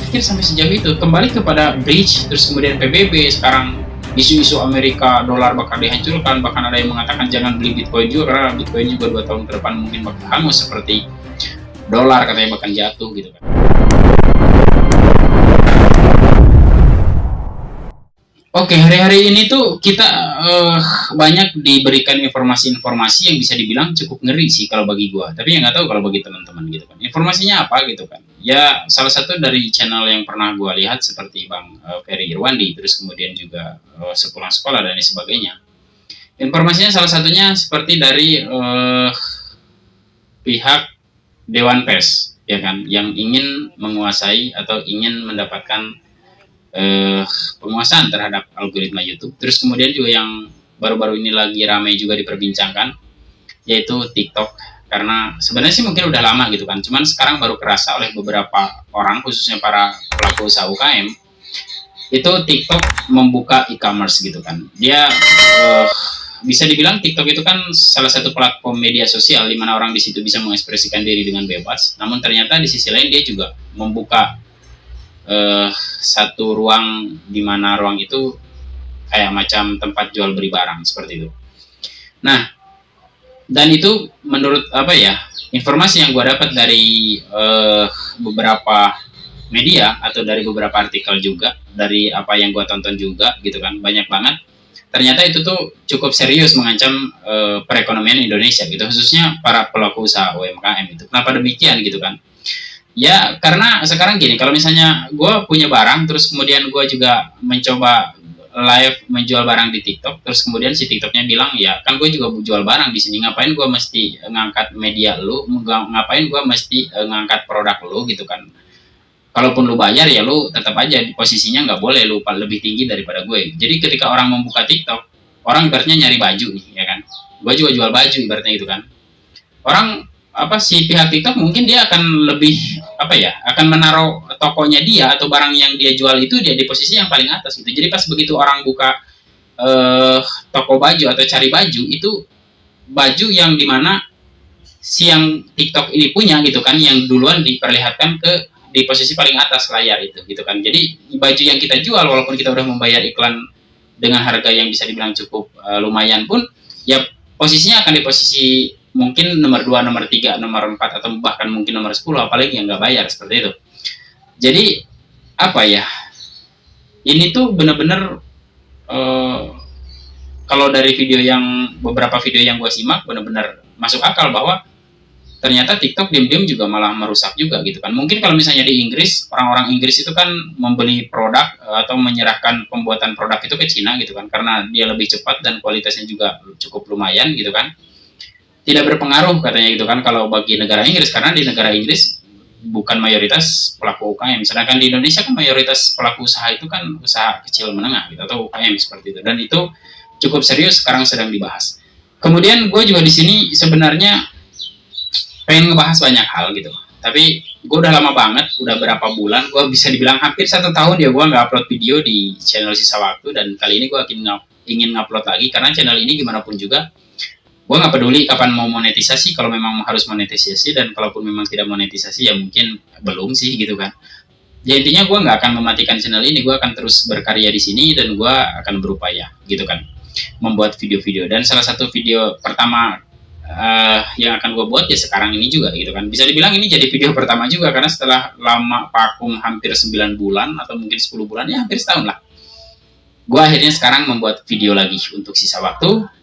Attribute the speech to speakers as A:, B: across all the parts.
A: berpikir sampai sejauh itu. Kembali kepada bridge, terus kemudian PBB, sekarang isu-isu Amerika dolar bakal dihancurkan, bahkan ada yang mengatakan jangan beli Bitcoin juga karena Bitcoin juga 2 tahun ke depan mungkin bakal hangus seperti dolar, katanya bakal jatuh gitu kan. Oke, hari-hari ini tuh kita banyak diberikan informasi-informasi yang bisa dibilang cukup ngeri sih kalau bagi gua. Tapi ya nggak tahu kalau bagi teman-teman gitu kan. Informasinya apa gitu kan? Ya salah satu dari channel yang pernah gua lihat seperti Bang Ferry Irwandi, terus kemudian juga sepulang sekolah dan sebagainya. Informasinya salah satunya seperti dari pihak Dewan Pers, ya kan, yang ingin menguasai atau ingin mendapatkan penguasaan terhadap algoritma YouTube. Terus kemudian juga yang baru-baru ini lagi ramai juga diperbincangkan, yaitu TikTok. Karena sebenarnya sih mungkin udah lama gitu kan, cuman sekarang baru kerasa oleh beberapa orang, khususnya para pelaku usaha UKM, itu TikTok membuka e-commerce gitu kan. Dia bisa dibilang TikTok itu kan salah satu platform media sosial di mana orang di situ bisa mengekspresikan diri dengan bebas. Namun ternyata di sisi lain dia juga membuka satu ruang di mana ruang itu kayak macam tempat jual beli barang seperti itu. Nah, dan itu menurut apa ya, informasi yang gue dapat dari beberapa media atau dari beberapa artikel juga, dari apa yang gue tonton juga gitu kan, banyak banget. Ternyata itu tuh cukup serius mengancam perekonomian Indonesia gitu, khususnya para pelaku usaha UMKM itu. Kenapa demikian gitu kan? Ya karena sekarang gini, kalau misalnya gue punya barang, terus kemudian gue juga mencoba live menjual barang di TikTok, terus kemudian si TikToknya bilang, ya kan gue juga jual barang di sini, ngapain gue mesti ngangkat media lu, ngapain gue mesti ngangkat produk lu gitu kan. Kalaupun lu bayar ya lu tetap aja di posisinya nggak boleh lu lebih tinggi daripada gue. Jadi ketika orang membuka TikTok, orang ibaratnya nyari baju nih, ya kan. Gue juga jual baju ibaratnya gitu kan. Orang apa si pihak TikTok mungkin dia akan lebih apa ya, akan menaruh tokonya dia atau barang yang dia jual itu dia di posisi yang paling atas gitu. Jadi pas begitu orang buka toko baju atau cari baju, itu baju yang dimana si yang TikTok ini punya gitu kan, yang duluan diperlihatkan ke di posisi paling atas layar itu gitu kan. Jadi baju yang kita jual walaupun kita udah membayar iklan dengan harga yang bisa dibilang cukup lumayan pun, ya posisinya akan di posisi mungkin nomor 2, nomor 3, nomor 4, atau bahkan mungkin nomor 10, apalagi yang nggak bayar seperti itu. Jadi apa ya, ini tuh benar-benar kalau dari video yang beberapa video yang gue simak benar-benar masuk akal bahwa ternyata TikTok diam-diam juga malah merusak juga gitu kan. Mungkin kalau misalnya di Inggris, orang-orang Inggris itu kan membeli produk atau menyerahkan pembuatan produk itu ke Cina gitu kan, karena dia lebih cepat dan kualitasnya juga cukup lumayan gitu kan. Tidak berpengaruh katanya gitu kan kalau bagi negara Inggris, karena di negara Inggris bukan mayoritas pelaku UKM. Sedangkan di Indonesia kan mayoritas pelaku usaha itu kan usaha kecil menengah gitu atau UKM seperti itu. Dan itu cukup serius sekarang sedang dibahas. Kemudian gue juga di sini sebenarnya pengen ngebahas banyak hal gitu. Tapi gue udah lama banget, udah berapa bulan, gue bisa dibilang hampir 1 tahun ya gue nggak upload video di channel Sisa Waktu. Dan kali ini gue ingin ngupload lagi karena channel ini gimana pun juga gue nggak peduli kapan mau monetisasi, kalau memang harus monetisasi, dan kalaupun memang tidak monetisasi ya mungkin belum sih gitu kan. Ya intinya gue nggak akan mematikan channel ini, gue akan terus berkarya di sini dan gue akan berupaya gitu kan membuat video-video. Dan salah satu video pertama yang akan gue buat ya sekarang ini juga gitu kan. Bisa dibilang ini jadi video pertama juga karena setelah lama vakum hampir 9 bulan atau mungkin 10 bulan, ya hampir setahun lah, gue akhirnya sekarang membuat video lagi untuk Sisa Waktu.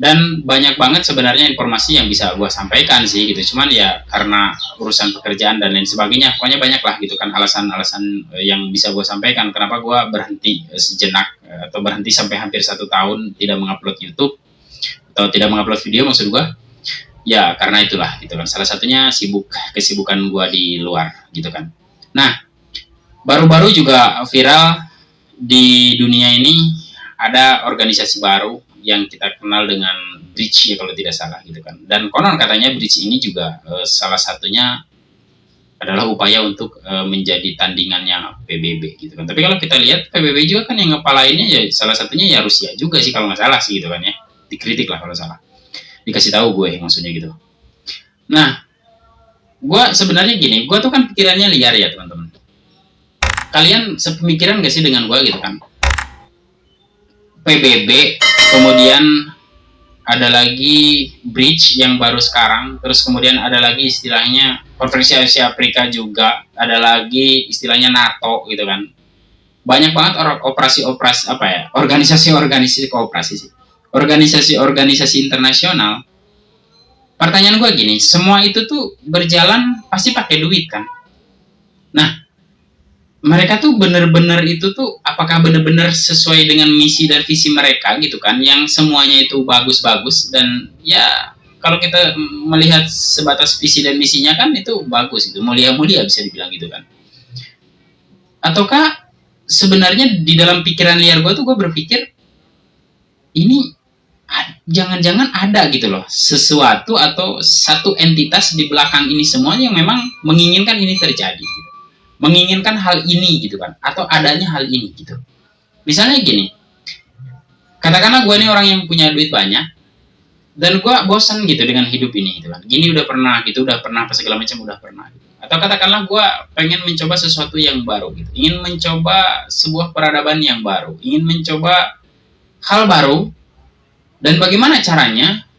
A: Dan banyak banget sebenarnya informasi yang bisa gue sampaikan sih gitu, cuman ya karena urusan pekerjaan dan lain sebagainya, pokoknya banyak lah gitu kan alasan-alasan yang bisa gue sampaikan kenapa gue berhenti sejenak atau berhenti sampai hampir 1 tahun tidak mengupload YouTube atau tidak mengupload video maksud gue. Ya karena itulah gitu kan, salah satunya kesibukan gue di luar gitu kan. Nah baru-baru juga viral di dunia ini ada organisasi baru yang kita kenal dengan Bridge ya kalau tidak salah gitu kan. Dan konon katanya Bridge ini juga salah satunya adalah upaya untuk menjadi tandingannya PBB gitu kan. Tapi kalau kita lihat PBB juga kan yang ngepalainnya ya salah satunya ya Rusia juga sih kalau nggak salah sih gitu kan ya. Dikritik lah kalau salah. Dikasih tahu gue maksudnya gitu. Nah, gue sebenarnya gini, gue tuh kan pikirannya liar ya teman-teman. kalian sepemikiran gak sih dengan gue gitu kan? PBB, kemudian ada lagi bridge yang baru sekarang, terus kemudian ada lagi istilahnya Konferensi Asia Afrika juga, ada lagi istilahnya NATO gitu kan. Banyak banget operasi-operasi apa ya, organisasi-organisasi kooperasi sih, organisasi-organisasi internasional. Pertanyaan gue gini, semua itu tuh berjalan pasti pakai duit kan? Nah, mereka tuh bener-bener itu tuh apakah bener-bener sesuai dengan misi dan visi mereka gitu kan, yang semuanya itu bagus-bagus, dan ya kalau kita melihat sebatas visi dan misinya kan itu bagus, itu mulia-mulia bisa dibilang gitu kan. Ataukah sebenarnya di dalam pikiran liar gue tuh gue berpikir ini jangan-jangan ada gitu loh sesuatu atau satu entitas di belakang ini semuanya yang memang menginginkan ini terjadi gitu. Menginginkan hal ini gitu kan, atau adanya hal ini gitu. Misalnya gini, katakanlah gue ini orang yang punya duit banyak dan gue bosan gitu dengan hidup ini gitu kan. Gini udah pernah gitu, udah pernah apa segala macam udah pernah gitu. Atau katakanlah gue pengen mencoba sesuatu yang baru gitu, ingin mencoba sebuah peradaban yang baru, ingin mencoba hal baru, dan bagaimana caranya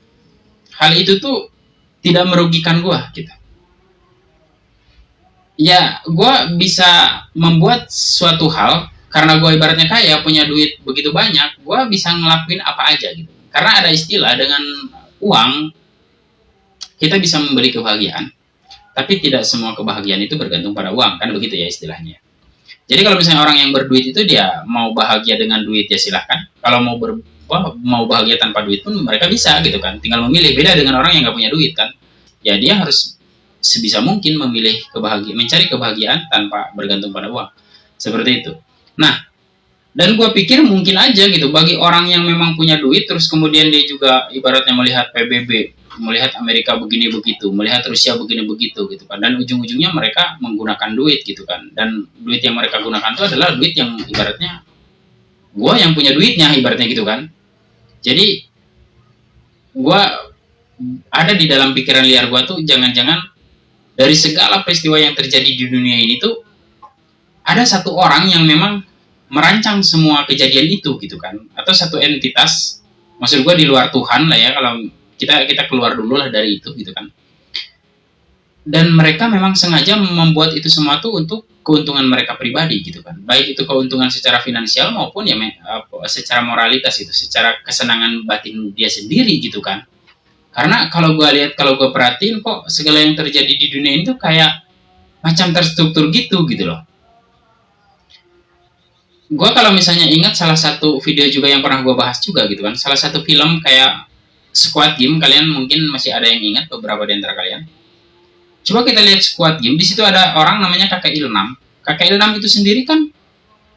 A: hal itu tuh tidak merugikan gue gitu. Ya, gue bisa membuat suatu hal karena gue ibaratnya kaya, punya duit begitu banyak, gue bisa ngelakuin apa aja gitu. Karena ada istilah dengan uang kita bisa membeli kebahagiaan, tapi tidak semua kebahagiaan itu bergantung pada uang, kan begitu ya istilahnya. Jadi kalau misalnya orang yang berduit itu dia mau bahagia dengan duit ya silahkan. Kalau mau bahagia tanpa duit pun mereka bisa gitu kan. Tinggal memilih. Beda dengan orang yang nggak punya duit kan. Ya dia harus sebisa mungkin memilih mencari kebahagiaan tanpa bergantung pada uang. Seperti itu. Nah, dan gue pikir mungkin aja gitu bagi orang yang memang punya duit, terus kemudian dia juga ibaratnya melihat PBB, melihat Amerika begini begitu, melihat Rusia begini begitu gitu kan, dan ujung-ujungnya mereka menggunakan duit gitu kan, dan duit yang mereka gunakan itu adalah duit yang ibaratnya gue yang punya duitnya ibaratnya gitu kan. Jadi gue ada di dalam pikiran liar gue tuh jangan-jangan dari segala peristiwa yang terjadi di dunia ini tuh ada satu orang yang memang merancang semua kejadian itu gitu kan, atau satu entitas, maksud gue di luar Tuhan lah ya, kalau kita keluar dulu lah dari itu gitu kan. Dan mereka memang sengaja membuat itu semua tuh untuk keuntungan mereka pribadi gitu kan, baik itu keuntungan secara finansial maupun ya secara moralitas itu, secara kesenangan batin dia sendiri gitu kan. Karena kalau gue lihat, kalau gue perhatiin kok segala yang terjadi di dunia ini tuh kayak macam terstruktur gitu loh. Gue kalau misalnya ingat salah satu video juga yang pernah gue bahas juga gitu kan, salah satu film kayak Squid Game, kalian mungkin masih ada yang ingat beberapa di antara kalian. Coba kita lihat Squid Game, di situ ada orang namanya Kakek Ilnam. Kakek Ilnam itu sendiri kan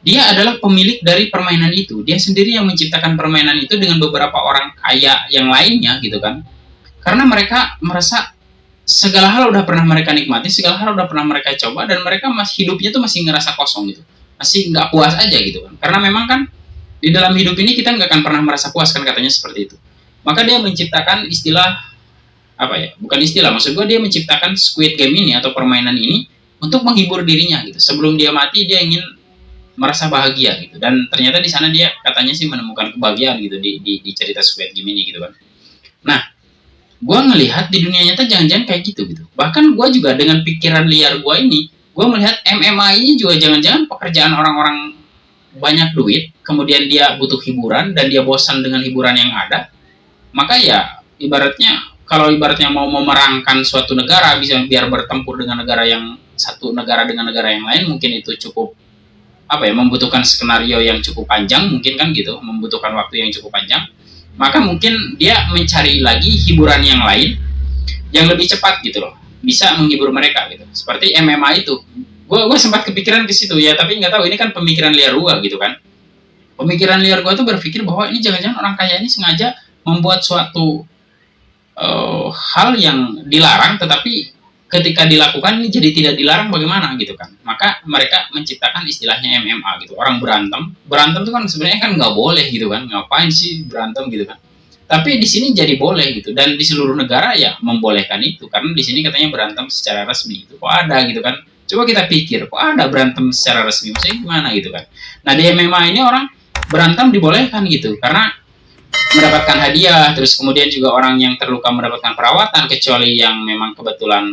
A: dia adalah pemilik dari permainan itu. Dia sendiri yang menciptakan permainan itu dengan beberapa orang kaya yang lainnya gitu kan. Karena mereka merasa segala hal udah pernah mereka nikmati, segala hal udah pernah mereka coba, dan mereka masih hidupnya tuh masih ngerasa kosong gitu, masih nggak puas aja gitu kan. Karena memang kan di dalam hidup ini kita nggak akan pernah merasa puas kan, katanya seperti itu. Maka dia menciptakan istilah apa ya? Bukan istilah, maksud gue dia menciptakan Squid Game ini atau permainan ini untuk menghibur dirinya gitu. Sebelum dia mati dia ingin merasa bahagia gitu. Dan ternyata di sana dia katanya sih menemukan kebahagiaan gitu di cerita Squid Game ini gitu kan. Nah, gue ngelihat di dunia nyata jangan-jangan kayak gitu. Bahkan gue juga dengan pikiran liar gue ini, gue melihat MMA ini juga jangan-jangan pekerjaan orang-orang banyak duit, kemudian dia butuh hiburan dan dia bosan dengan hiburan yang ada, maka ya ibaratnya kalau ibaratnya mau memerangkan suatu negara bisa biar bertempur dengan negara yang satu negara dengan negara yang lain, mungkin itu cukup apa ya, membutuhkan skenario yang cukup panjang mungkin kan gitu, membutuhkan waktu yang cukup panjang. Maka mungkin dia mencari lagi hiburan yang lain yang lebih cepat gitu loh, bisa menghibur mereka gitu. Seperti MMA itu, gue sempat kepikiran ke situ ya, tapi nggak tahu ini kan pemikiran liar gue gitu kan. Pemikiran liar gue tuh berpikir bahwa ini jangan-jangan orang kaya ini sengaja membuat suatu hal yang dilarang, tetapi ketika dilakukan ini jadi tidak dilarang, bagaimana gitu kan. Maka mereka menciptakan istilahnya MMA gitu, orang berantem tuh kan sebenarnya kan nggak boleh gitu kan, ngapain sih berantem gitu kan, tapi di sini jadi boleh gitu, dan di seluruh negara ya membolehkan itu, karena di sini katanya berantem secara resmi itu kok ada gitu kan. Coba kita pikir, kok ada berantem secara resmi, maksudnya gimana gitu kan. Nah di MMA ini orang berantem dibolehkan gitu, karena mendapatkan hadiah, terus kemudian juga orang yang terluka mendapatkan perawatan, kecuali yang memang kebetulan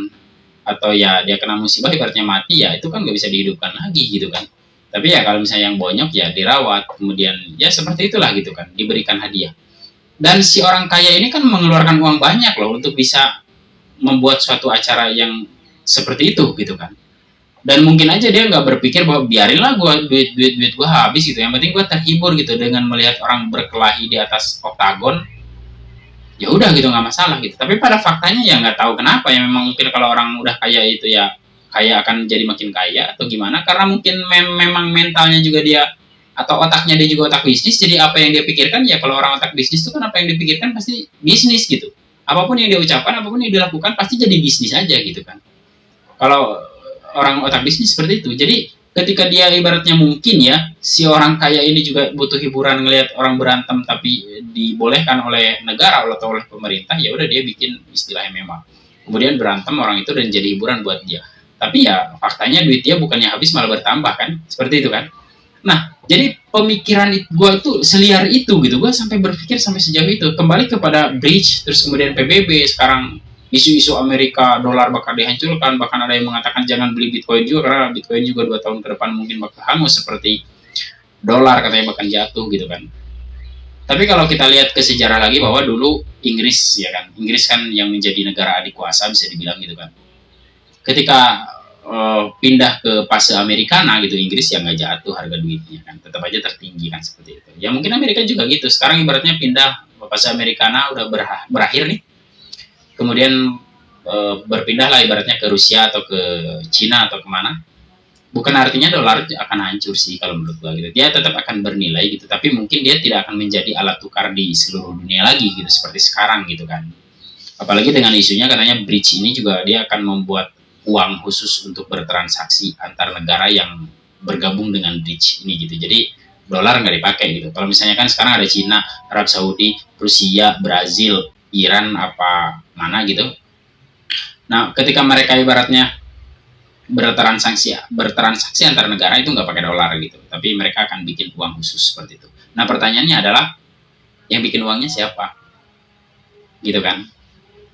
A: atau ya dia kena musibah ibaratnya mati, ya itu kan nggak bisa dihidupkan lagi gitu kan. Tapi ya kalau misalnya yang bonyok ya dirawat, kemudian ya seperti itulah gitu kan, diberikan hadiah. Dan si orang kaya ini kan mengeluarkan uang banyak loh untuk bisa membuat suatu acara yang seperti itu gitu kan. Dan mungkin aja dia nggak berpikir bahwa biarinlah gue duit gue habis gitu, yang penting gue terhibur gitu dengan melihat orang berkelahi di atas oktagon, ya udah gitu nggak masalah gitu. Tapi pada faktanya ya nggak tahu kenapa ya, memang mungkin kalau orang udah kaya itu ya kaya akan jadi makin kaya atau gimana, karena mungkin memang mentalnya juga dia atau otaknya dia juga otak bisnis, jadi apa yang dia pikirkan ya, kalau orang otak bisnis itu kan apa yang dipikirkan pasti bisnis gitu, apapun yang dia ucapkan, apapun yang dilakukan pasti jadi bisnis aja gitu kan. Kalau orang otak bisnis seperti itu. Jadi ketika dia ibaratnya mungkin ya, si orang kaya ini juga butuh hiburan ngelihat orang berantem tapi dibolehkan oleh negara atau oleh pemerintah, ya udah dia bikin istilah MMA. Kemudian berantem orang itu dan jadi hiburan buat dia. Tapi ya faktanya duit dia bukannya habis malah bertambah kan, seperti itu kan. Nah, jadi pemikiran gue itu seliar itu gitu, gue sampai berpikir sampai sejauh itu. Kembali kepada bridge, terus kemudian PBB, sekarang isu-isu Amerika dolar bakal dihancurkan, bahkan ada yang mengatakan jangan beli Bitcoin juga karena Bitcoin juga 2 tahun ke depan mungkin bakal hangus seperti dolar, katanya bakal jatuh gitu kan. Tapi kalau kita lihat ke sejarah lagi bahwa dulu Inggris ya kan, Inggris kan yang menjadi negara adik kuasa bisa dibilang gitu kan. Ketika pindah ke fase Americana gitu, Inggris ya nggak jatuh harga duitnya kan, tetap aja tertinggi kan seperti itu. Ya mungkin Amerika juga gitu. Sekarang ibaratnya pindah ke fase Americana udah berakhir nih, kemudian berpindahlah ibaratnya ke Rusia atau ke Cina atau kemana, bukan artinya dolar akan hancur sih kalau menurut gua gitu. Dia tetap akan bernilai gitu, tapi mungkin dia tidak akan menjadi alat tukar di seluruh dunia lagi gitu seperti sekarang gitu kan. Apalagi dengan isunya katanya bridge ini juga dia akan membuat uang khusus untuk bertransaksi antar negara yang bergabung dengan bridge ini gitu. Jadi dolar nggak dipakai gitu. Kalau misalnya kan sekarang ada Cina, Arab Saudi, Rusia, Brazil, Iran apa mana gitu. Nah, ketika mereka ibaratnya bertransaksi antar negara itu nggak pakai dolar gitu, tapi mereka akan bikin uang khusus seperti itu. Nah, pertanyaannya adalah yang bikin uangnya siapa? Gitu kan.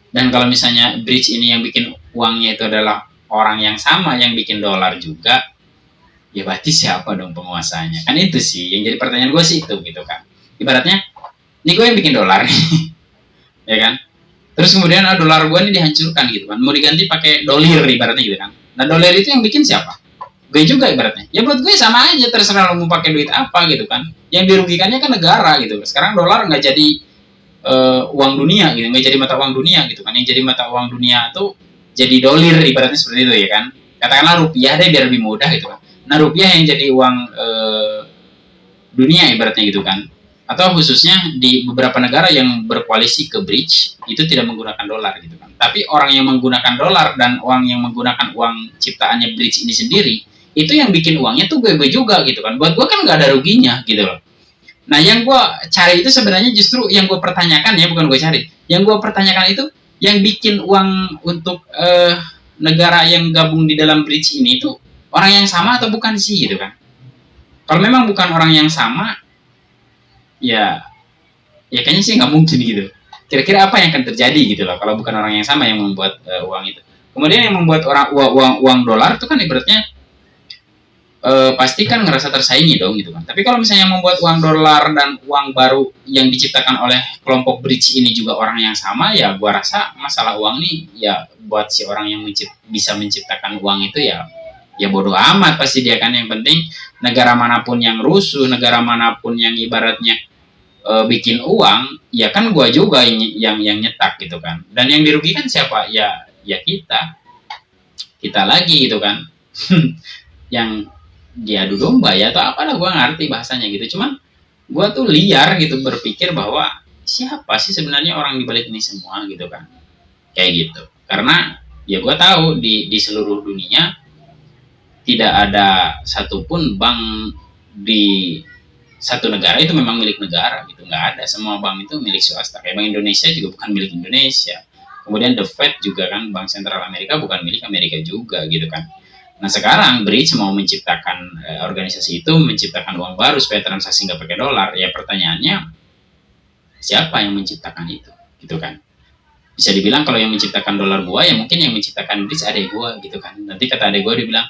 A: Dan kalau misalnya bridge ini yang bikin uangnya itu adalah orang yang sama yang bikin dolar juga, ya berarti siapa dong penguasanya? Kan itu sih yang jadi pertanyaan gue sih itu gitu kan. Ibaratnya, ini gue yang bikin dolar, ya kan? Terus kemudian dolar gue ini dihancurkan gitu kan, mau diganti pakai dolir ibaratnya gitu kan. Nah dolir itu yang bikin siapa? Gue juga ibaratnya. Ya buat gue sama aja, terserah lo mau pakai duit apa gitu kan. Yang dirugikannya kan negara gitu. Sekarang dolar nggak jadi uang dunia gitu, nggak jadi mata uang dunia gitu kan. Yang jadi mata uang dunia tuh jadi dolir ibaratnya seperti itu ya kan. Katakanlah rupiah deh biar lebih mudah gitu kan. Nah rupiah yang jadi uang dunia ibaratnya gitu kan. Atau khususnya di beberapa negara yang berkoalisi ke bridge itu tidak menggunakan dolar gitu kan. Tapi orang yang menggunakan dolar dan orang yang menggunakan uang ciptaannya bridge ini sendiri, itu yang bikin uangnya tuh gue juga gitu kan. Buat gue kan nggak ada ruginya gitu loh. Nah yang gue cari itu sebenarnya justru yang gue pertanyakan ya, bukan gue cari. Yang gue pertanyakan itu yang bikin uang untuk negara yang gabung di dalam bridge ini itu orang yang sama atau bukan sih gitu kan. Kalau memang bukan orang yang sama, ya kayaknya sih nggak mungkin gitu. Kira-kira apa yang akan terjadi gitu loh kalau bukan orang yang sama yang membuat uang itu. Kemudian yang membuat uang dolar itu kan ibaratnya pasti kan ngerasa tersaingi dong gitu kan. Tapi kalau misalnya membuat uang dolar dan uang baru yang diciptakan oleh kelompok bridge ini juga orang yang sama, ya gua rasa masalah uang nih ya buat si orang yang bisa menciptakan uang itu ya bodoh amat pasti dia kan. Yang penting negara manapun yang rusuh, negara manapun yang ibaratnya bikin uang, ya kan gua juga yang nyetak gitu kan. Dan yang dirugikan siapa? Ya kita lagi gitu kan. Yang diadu domba ya atau apalah, gue ngerti bahasanya gitu. Cuman gue tuh liar gitu berpikir bahwa siapa sih sebenarnya orang di balik ini semua gitu kan, kayak gitu. Karena ya gue tahu di seluruh dunia tidak ada satupun bank di satu negara itu memang milik negara gitu, nggak ada. Semua bank itu milik swasta. Kayak Bank Indonesia juga bukan milik Indonesia, kemudian The Fed juga kan, Bank Sentral Amerika bukan milik Amerika juga gitu kan. Nah sekarang Bridge mau menciptakan organisasi itu, menciptakan uang baru supaya transaksi nggak pakai dolar. Ya pertanyaannya, siapa yang menciptakan itu, gitu kan? Bisa dibilang kalau yang menciptakan dolar gua, ya mungkin yang menciptakan Bridge adek gua, gitu kan? Nanti kata adek gua, dia bilang,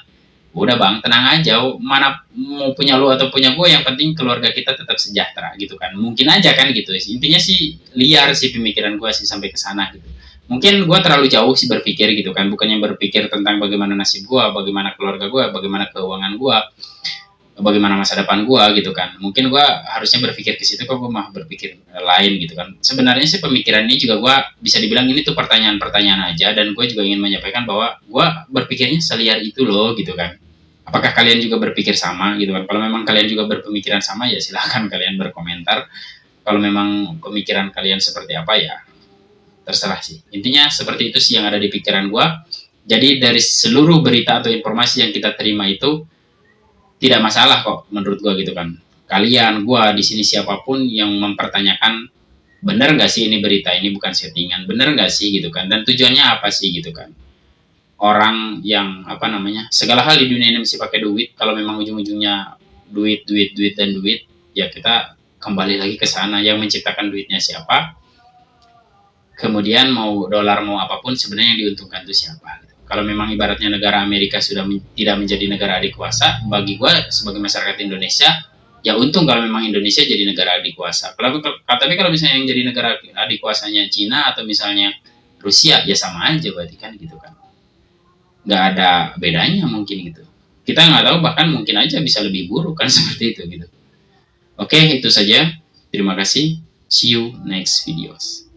A: udah bang, tenang aja, mana mau punya lu atau punya gue, yang penting keluarga kita tetap sejahtera, gitu kan? Mungkin aja kan, gitu. Intinya sih liar sih pemikiran gue sih sampai ke sana, gitu. Mungkin gue terlalu jauh sih berpikir, gitu kan? Bukannya berpikir tentang bagaimana nasib gue, bagaimana keluarga gue, bagaimana keuangan gue, bagaimana masa depan gue, gitu kan? Mungkin gue harusnya berpikir ke situ, kok gue mah berpikir lain, gitu kan? Sebenarnya sih pemikiran ini juga gue bisa dibilang ini tuh pertanyaan-pertanyaan aja, dan gue juga ingin menyampaikan bahwa gue berpikirnya seliar itu loh, gitu kan? Apakah kalian juga berpikir sama, gitu kan? Kalau memang kalian juga berpemikiran sama, ya silahkan kalian berkomentar. Kalau memang pemikiran kalian seperti apa, ya terserah sih. Intinya seperti itu sih yang ada di pikiran gue. Jadi dari seluruh berita atau informasi yang kita terima itu tidak masalah kok menurut gue, gitu kan? Kalian, gue di sini, siapapun yang mempertanyakan, bener nggak sih ini berita ini bukan settingan, bener nggak sih, gitu kan? Dan tujuannya apa sih, gitu kan? Orang yang apa namanya, segala hal di dunia ini mesti pakai duit. Kalau memang ujung-ujungnya duit, duit, duit dan duit, ya kita kembali lagi ke sana. Yang menciptakan duitnya siapa, kemudian mau dolar mau apapun, sebenarnya yang diuntungkan itu siapa, gitu. Kalau memang ibaratnya negara Amerika sudah tidak menjadi negara adikuasa, bagi gue sebagai masyarakat Indonesia, ya untung kalau memang Indonesia jadi negara adikuasa. Tapi kalau misalnya yang jadi negara adikuasanya Cina atau misalnya Rusia, ya sama aja berarti kan, gitu kan? Nggak ada bedanya mungkin, gitu. Kita nggak tahu, bahkan mungkin aja bisa lebih buruk kan seperti itu, gitu. Oke, itu saja. Terima kasih. See you next videos.